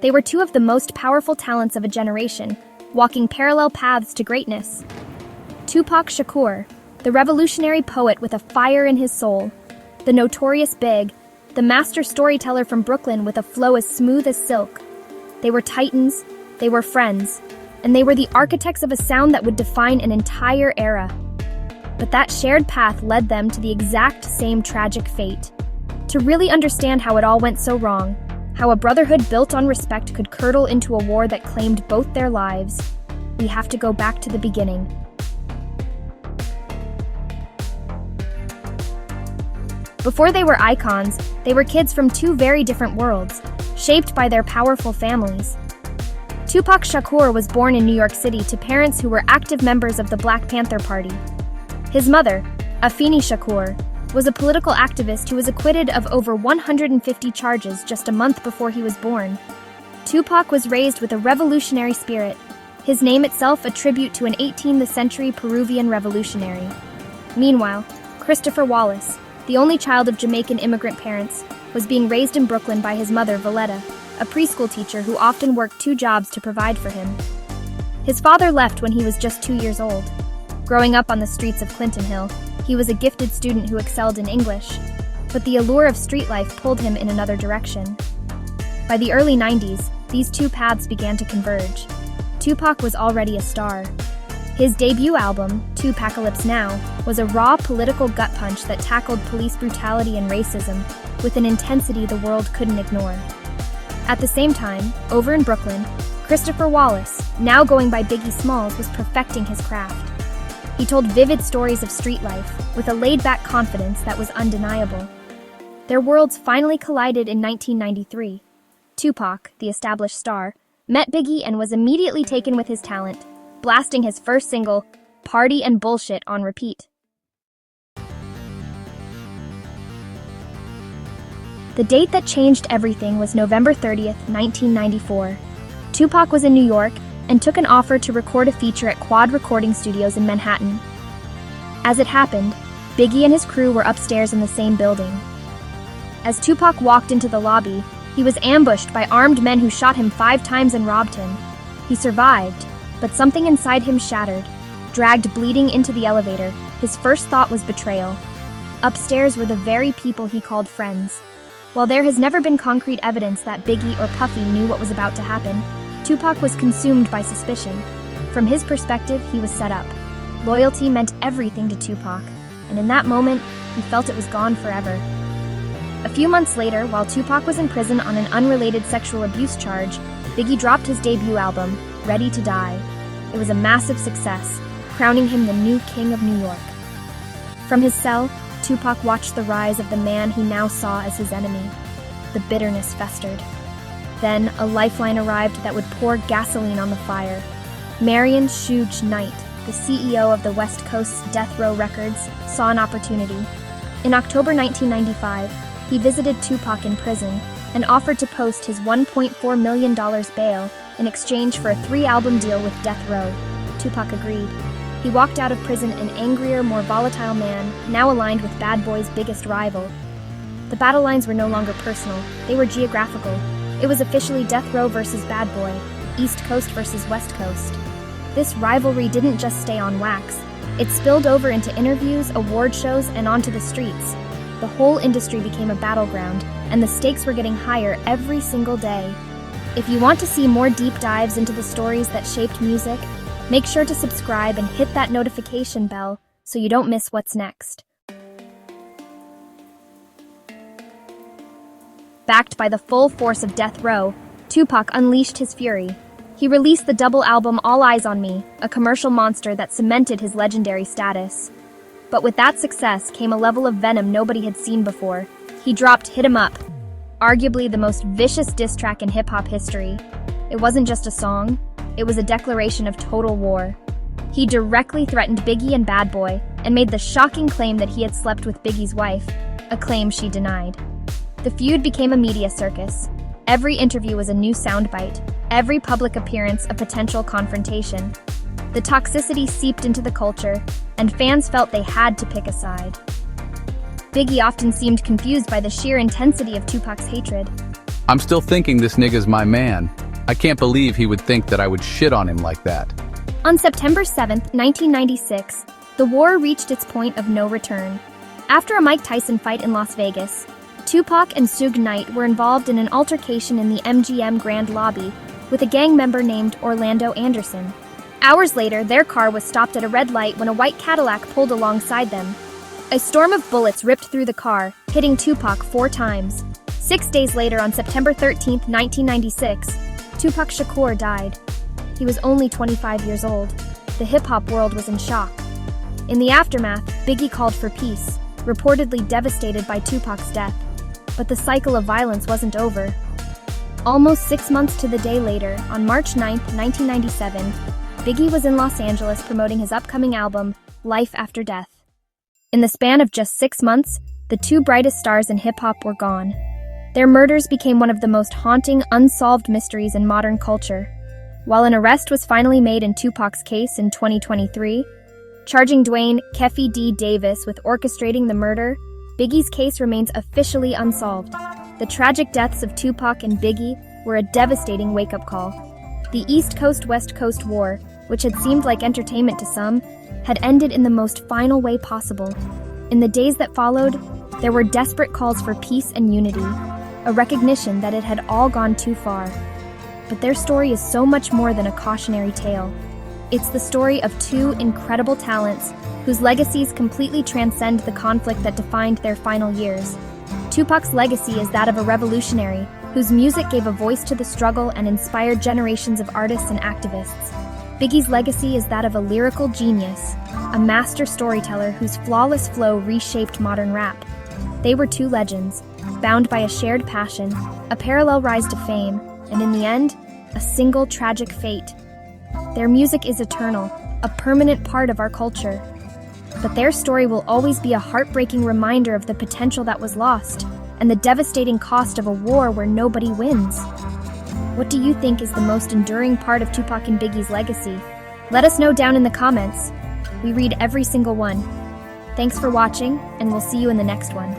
They were two of the most powerful talents of a generation, walking parallel paths to greatness. Tupac Shakur, the revolutionary poet with a fire in his soul. The Notorious B.I.G, the master storyteller from Brooklyn with a flow as smooth as silk. They were titans, they were friends, and they were the architects of a sound that would define an entire era. But that shared path led them to the exact same tragic fate. To really understand how it all went so wrong, how a brotherhood built on respect could curdle into a war that claimed both their lives, we have to go back to the beginning. Before they were icons, they were kids from two very different worlds, shaped by their powerful families. Tupac Shakur was born in New York City to parents who were active members of the Black Panther Party. His mother, Afeni Shakur, was a political activist who was acquitted of over 150 charges just a month before he was born. Tupac was raised with a revolutionary spirit, his name itself a tribute to an 18th century Peruvian revolutionary. Meanwhile, Christopher Wallace, the only child of Jamaican immigrant parents, was being raised in Brooklyn by his mother, Valletta, a preschool teacher who often worked two jobs to provide for him. His father left when he was just 2 years old. Growing up on the streets of Clinton Hill, he was a gifted student who excelled in English, but the allure of street life pulled him in another direction. By the early 90s, these two paths began to converge. Tupac was already a star. His debut album, 2Pac Now, was a raw political gut punch that tackled police brutality and racism with an intensity the world couldn't ignore. At the same time, over in Brooklyn, Christopher Wallace, now going by Biggie Smalls, was perfecting his craft. He told vivid stories of street life with a laid-back confidence that was undeniable. Their worlds finally collided in 1993. Tupac, the established star, met Biggie and was immediately taken with his talent, blasting his first single, Party and Bullshit, on repeat. The date that changed everything was November 30th, 1994. Tupac was in New York and took an offer to record a feature at Quad Recording Studios in Manhattan. As it happened, Biggie and his crew were upstairs in the same building. As Tupac walked into the lobby, he was ambushed by armed men who shot him 5 times and robbed him. He survived, but something inside him shattered. Dragged bleeding into the elevator, his first thought was betrayal. Upstairs were the very people he called friends. While there has never been concrete evidence that Biggie or Puffy knew what was about to happen, Tupac was consumed by suspicion. From his perspective, he was set up. Loyalty meant everything to Tupac, and in that moment, he felt it was gone forever. A few months later, while Tupac was in prison on an unrelated sexual abuse charge, Biggie dropped his debut album, Ready to Die. It was a massive success, crowning him the new king of New York. From his cell, Tupac watched the rise of the man he now saw as his enemy. The bitterness festered. Then, a lifeline arrived that would pour gasoline on the fire. Marion Shuge Knight, the CEO of the West Coast's Death Row Records, saw an opportunity. In October 1995, he visited Tupac in prison and offered to post his $1.4 million bail in exchange for a 3-album deal with Death Row. Tupac agreed. He walked out of prison an angrier, more volatile man, now aligned with Bad Boy's biggest rival. The battle lines were no longer personal, they were geographical. It was officially Death Row versus Bad Boy, East Coast versus West Coast. This rivalry didn't just stay on wax. It spilled over into interviews, award shows, and onto the streets. The whole industry became a battleground, and the stakes were getting higher every single day. If you want to see more deep dives into the stories that shaped music, make sure to subscribe and hit that notification bell so you don't miss what's next. Backed by the full force of Death Row, Tupac unleashed his fury. He released the double album All Eyes on Me, a commercial monster that cemented his legendary status. But with that success came a level of venom nobody had seen before. He dropped Hit 'Em Up, arguably the most vicious diss track in hip-hop history. It wasn't just a song, it was a declaration of total war. He directly threatened Biggie and Bad Boy and made the shocking claim that he had slept with Biggie's wife, a claim she denied. The feud became a media circus. Every interview was a new soundbite, every public appearance a potential confrontation. The toxicity seeped into the culture, and fans felt they had to pick a side. Biggie often seemed confused by the sheer intensity of Tupac's hatred. I'm still thinking this nigga's my man. I can't believe he would think that I would shit on him like that. On September 7, 1996, the war reached its point of no return. After a Mike Tyson fight in Las Vegas, Tupac and Suge Knight were involved in an altercation in the MGM Grand Lobby with a gang member named Orlando Anderson. Hours later, their car was stopped at a red light when a white Cadillac pulled alongside them. A storm of bullets ripped through the car, hitting Tupac 4 times. 6 days later, on September 13, 1996, Tupac Shakur died. He was only 25 years old. The hip-hop world was in shock. In the aftermath, Biggie called for peace, reportedly devastated by Tupac's death. But the cycle of violence wasn't over. Almost 6 months to the day later, on March 9, 1997, Biggie was in Los Angeles promoting his upcoming album, Life After Death. In the span of just 6 months, the two brightest stars in hip-hop were gone. Their murders became one of the most haunting, unsolved mysteries in modern culture. While an arrest was finally made in Tupac's case in 2023, charging Dwayne "Keffi D. Davis with orchestrating the murder, Biggie's case remains officially unsolved. The tragic deaths of Tupac and Biggie were a devastating wake-up call. The East Coast-West Coast War, which had seemed like entertainment to some, had ended in the most final way possible. In the days that followed, there were desperate calls for peace and unity, a recognition that it had all gone too far. But their story is so much more than a cautionary tale. It's the story of two incredible talents whose legacies completely transcend the conflict that defined their final years. Tupac's legacy is that of a revolutionary whose music gave a voice to the struggle and inspired generations of artists and activists. Biggie's legacy is that of a lyrical genius, a master storyteller whose flawless flow reshaped modern rap. They were two legends, bound by a shared passion, a parallel rise to fame, and in the end, a single tragic fate. Their music is eternal, a permanent part of our culture. But their story will always be a heartbreaking reminder of the potential that was lost and the devastating cost of a war where nobody wins. What do you think is the most enduring part of Tupac and Biggie's legacy? Let us know down in the comments. We read every single one. Thanks for watching, and we'll see you in the next one.